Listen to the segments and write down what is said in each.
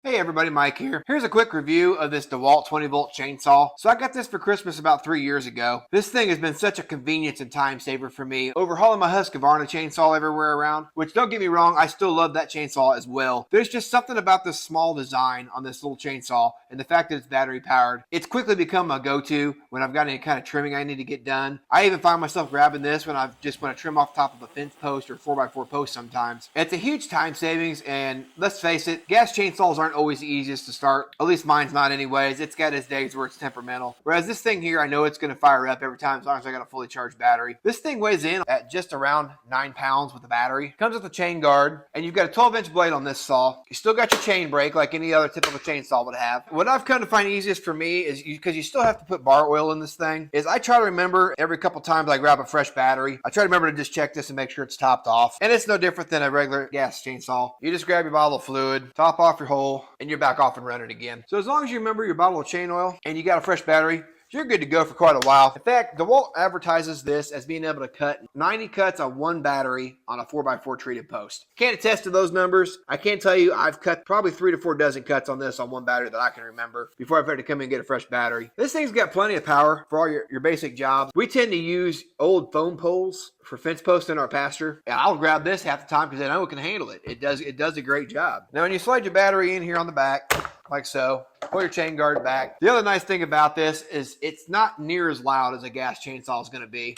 Hey everybody, Mike here. Here's a quick review of this Dewalt 20-volt chainsaw. So I got this for Christmas about 3 years ago. This thing has been such a convenience and time saver for me, overhauling my Husqvarna chainsaw everywhere around, which don't get me wrong, I still love that chainsaw as well. There's just something about this small design on this little chainsaw and the fact that it's battery powered. It's quickly become a go-to when I've got any kind of trimming I need to get done. I even find myself grabbing this when I just want to trim off top of a fence post or 4x4 post sometimes. It's a huge time savings, and let's face it, gas chainsaws aren't always the easiest to start. At least mine's not anyways. It's got its days where it's temperamental. Whereas this thing here, I know it's going to fire up every time as long as I got a fully charged battery. This thing weighs in at just around 9 pounds with a battery. Comes with a chain guard, and you've got a 12-inch blade on this saw. You still got your chain brake like any other typical chainsaw would have. What I've come to find easiest for me is, because you still have to put bar oil in this thing, is I try to remember every couple times I grab a fresh battery, I try to remember to just check this and make sure it's topped off. And it's no different than a regular gas chainsaw. You just grab your bottle of fluid, top off your hole, and you're back off and running again. So as long as you remember your bottle of chain oil and you got a fresh battery, you're good to go for quite a while. In fact, DeWalt advertises this as being able to cut 90 cuts on one battery on a 4x4 treated post. Can't attest to those numbers. I can tell you I've cut probably 3 to 4 dozen cuts on this on one battery that I can remember before I've had to come in and get a fresh battery. This thing's got plenty of power for all your basic jobs. We tend to use old foam poles for fence posts in our pasture, and I'll grab this half the time because I know it can handle it. It does a great job. Now when you slide your battery in here on the back, like so, pull your chain guard back. The other nice thing about this is it's not near as loud as a gas chainsaw is going to be.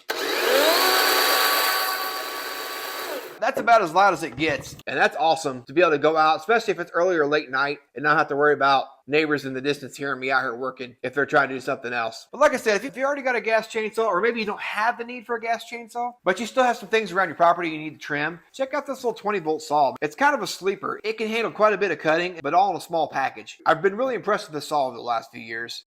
That's about as loud as it gets, and that's awesome to be able to go out, especially if it's early or late night, and not have to worry about neighbors in the distance hearing me out here working if they're trying to do something else. But like I said, if you already got a gas chainsaw, or maybe you don't have the need for a gas chainsaw, but you still have some things around your property you need to trim, check out this little 20-volt saw. It's kind of a sleeper. It can handle quite a bit of cutting, but all in a small package. I've been really impressed with this saw over the last few years.